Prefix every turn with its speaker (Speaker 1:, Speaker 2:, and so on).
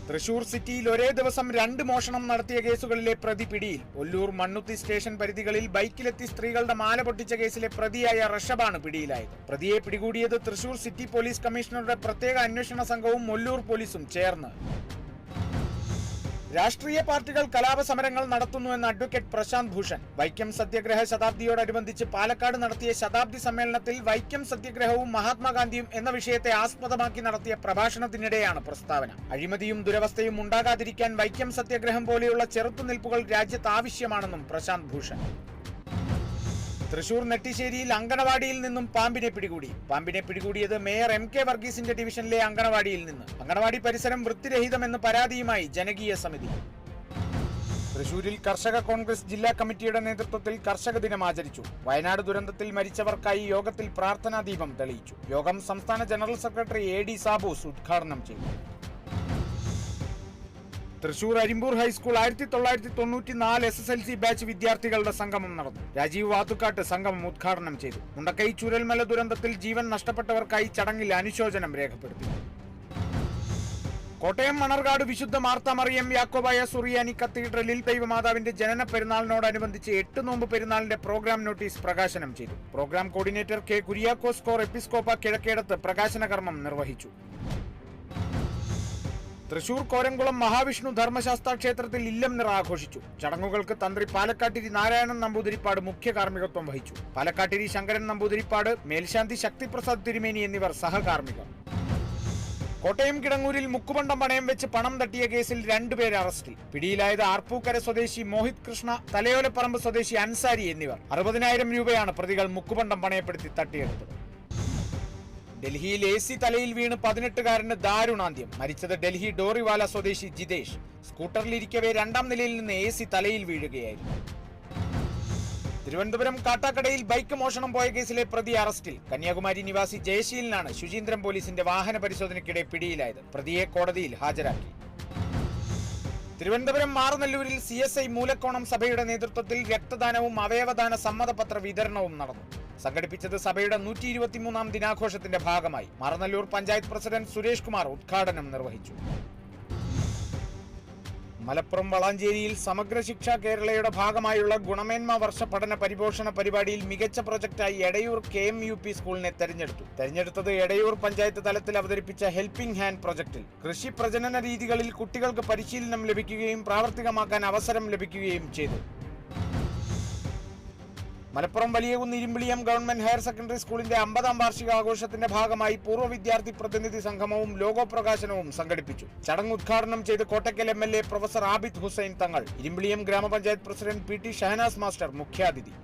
Speaker 1: തൃശൂർ സിറ്റിയിൽ ഒരേ ദിവസം 2 മോഷണം നടത്തിയ കേസുകളിലെ പ്രതി പിടിയിൽ. ഒല്ലൂർ മണ്ണുത്തി സ്റ്റേഷൻ പരിധികളിൽ ബൈക്കിലെത്തി സ്ത്രീകളുടെ മാല പൊട്ടിച്ച കേസിലെ പ്രതിയായ റഷബാണ് പിടിയിലായത്. പ്രതിയെ പിടികൂടിയത് തൃശൂർ സിറ്റി പോലീസ് കമ്മീഷണറുടെ പ്രത്യേക അന്വേഷണ സംഘവും ഒല്ലൂർ പോലീസും ചേർന്ന്. രാഷ്ട്രീയ പാർട്ടികൾ കലാപസമരങ്ങൾ നടത്തുന്നുവെന്ന് അഡ്വക്കേറ്റ് പ്രശാന്ത് ഭൂഷൺ. വൈക്കം സത്യഗ്രഹ ശതാബ്ദിയോടനുബന്ധിച്ച് പാലക്കാട് നടത്തിയ ശതാബ്ദി സമ്മേളനത്തിൽ വൈക്കം സത്യഗ്രഹവും മഹാത്മാഗാന്ധിയും എന്ന വിഷയത്തെ ആസ്പദമാക്കി നടത്തിയ പ്രഭാഷണത്തിനിടെയാണ് പ്രസ്താവന. അഴിമതിയും ദുരവസ്ഥയും ഉണ്ടാകാതിരിക്കാൻ വൈക്കം സത്യഗ്രഹം പോലെയുള്ള ചെറുത്തുനിൽപ്പുകൾ രാജ്യത്ത് ആവശ്യമാണെന്നും പ്രശാന്ത് ഭൂഷൺ. തൃശൂർ നെട്ടിശ്ശേരിയിൽ അങ്കണവാടിയിൽ നിന്നും പാമ്പിനെ പിടികൂടി. പാമ്പിനെ പിടികൂടിയത് മേയർ MK വർഗീസിന്റെ ഡിവിഷനിലെ അങ്കണവാടിയിൽ നിന്ന്. അങ്കണവാടി പരിസരം വൃത്തിരഹിതമെന്ന് പരാതിയുമായി ജനകീയ സമിതി. തൃശൂരിൽ കർഷക കോൺഗ്രസ് ജില്ലാ കമ്മിറ്റിയുടെ നേതൃത്വത്തിൽ കർഷക ദിനം ആചരിച്ചു. വയനാട് ദുരന്തത്തിൽ മരിച്ചവർക്കായി യോഗത്തിൽ പ്രാർത്ഥനാ ദീപം തെളിയിച്ചു. യോഗം സംസ്ഥാന ജനറൽ സെക്രട്ടറി AD സാബൂസ് ഉദ്ഘാടനം ചെയ്തു. Thrissur Arimpur high school 1994 SSLC batch വിദ്യാർത്ഥികളുടെ സംഗമം നടന്നു. രാജീവ് വാത്തുക്കാട്ട് സംഗമം ഉദ്ഘാടനം ചെയ്തു. മുണ്ടക്കൈ ചുരൽമല ദുരന്തത്തിൽ ജീവൻ നഷ്ടപ്പെട്ടവർക്കായി ചടങ്ങിൽ അനുശോചനം രേഖപ്പെടുത്തി. കോട്ടയം മണർകാട് വിശുദ്ധ മാർത്ത മറിയം യാക്കോബായ സുറിയാനി കത്തീഡ്രലിൽ ദൈവമാതാവിന്റെ ജനന പെരുന്നാളിനോടനുബന്ധിച്ച് 8 നോമ്പ് പെരുന്നാളിന്റെ പ്രോഗ്രാം നോട്ടീസ് പ്രകാശനം ചെയ്തു. Program coordinator K Kuriakose Cor Episcopa Kizhakkedathu പ്രകാശന കർമ്മം നിർവഹിച്ചു. തൃശൂർ കോരംകുളം മഹാവിഷ്ണു ധർമ്മശാസ്ത്ര ക്ഷേത്രത്തിൽ ഇല്ലം നിറ ആഘോഷിച്ചു. ചടങ്ങുകൾക്ക് തന്ത്രി പാലക്കാട്ടിരി നാരായണൻ നമ്പൂതിരിപ്പാട് മുഖ്യ കാർമ്മികത്വം വഹിച്ചു. പാലക്കാട്ടിരി ശങ്കരൻ നമ്പൂതിരിപ്പാട്, മേൽശാന്തി ശക്തിപ്രസാദ് തിരുമേനി എന്നിവർ സഹകാർമ്മികർ. കോട്ടയം കിടങ്ങൂരിൽ മുക്കുപണ്ടം പണയം വെച്ച് പണം തട്ടിയ കേസിൽ 2 പേർ അറസ്റ്റിൽ. പിടിയിലായത് ആർപ്പൂക്കര സ്വദേശി മോഹിത് കൃഷ്ണ, തലയോലപ്പറമ്പ് സ്വദേശി അൻസാരി എന്നിവർ. 60,000 രൂപയാണ് പ്രതികൾ മുക്കുപണ്ടം പണയപ്പെടുത്തി തട്ടിയെടുത്തത്. ഡൽഹിയിൽ AC തലയിൽ വീണ് 18-കാരന് ദാരുണാന്ത്യം. മരിച്ചത് ഡൽഹി ഡോറിവാല സ്വദേശി ജിതേഷ്. സ്കൂട്ടറിലിരിക്കവേ 2ാം നിലയിൽ നിന്ന് AC തലയിൽ വീഴുകയായിരുന്നു. തിരുവനന്തപുരം കാട്ടാക്കടയിൽ ബൈക്ക് മോഷണം പോയ കേസിലെ പ്രതി അറസ്റ്റിൽ. കന്യാകുമാരി നിവാസി ജയശീലനാണ് ശുചീന്ദ്രം പോലീസിന്റെ വാഹന പരിശോധനയ്ക്കിടെ പിടിയിലായത്. പ്രതിയെ കോടതിയിൽ ഹാജരാക്കി. തിരുവനന്തപുരം മാറനല്ലൂരിൽ CSI മൂലക്കോണം സഭയുടെ നേതൃത്വത്തിൽ രക്തദാനവും അവയവദാന സമ്മതപത്ര വിതരണവും നടന്നു. സംഘടിപ്പിച്ചത് സഭയുടെ 123ാം ദിനാഘോഷത്തിന്റെ ഭാഗമായി. മാറനല്ലൂർ പഞ്ചായത്ത് പ്രസിഡന്റ് സുരേഷ് കുമാർ ഉദ്ഘാടനം നിർവഹിച്ചു. മലപ്പുറം വളാഞ്ചേരിയിൽ സമഗ്ര ശിക്ഷ കേരളയുടെ ഭാഗമായുള്ള ഗുണമേന്മ വർഷ പഠന പരിപോഷണ പരിപാടിയിൽ മികച്ച പ്രൊജക്ടായി എടയൂർ KMUP സ്കൂളിനെ തെരഞ്ഞെടുത്തത് എടയൂർ പഞ്ചായത്ത് തലത്തിൽ അവതരിപ്പിച്ച ഹെൽപ്പിംഗ് ഹാൻഡ് പ്രൊജക്ടിൽ. കൃഷി പ്രജനന രീതികളിൽ കുട്ടികൾക്ക് പരിശീലനം ലഭിക്കുകയും പ്രാവർത്തികമാക്കാൻ അവസരം ലഭിക്കുകയും ചെയ്തു. Malappuram Valiyakunnu Irimbiliyam government higher secondary സ്കൂളിന്റെ 50ാം വാർഷികാഘോഷത്തിന്റെ ഭാഗമായി പൂർവ്വ വിദ്യാർത്ഥി പ്രതിനിധി സംഗമവും ലോഗോ പ്രകാശനവും സംഘടിപ്പിച്ചു. ചടങ്ങ് ഉദ്ഘാടനം ചെയ്ത് കോട്ടക്കൽ MLA പ്രൊഫസർ ആബിദ് ഹുസൈൻ തങ്ങൾ. ഇരുമ്പിളിയം ഗ്രാമപഞ്ചായത്ത് പ്രസിഡന്റ് PT ഷഹനാസ് മാസ്റ്റർ മുഖ്യാതിഥി.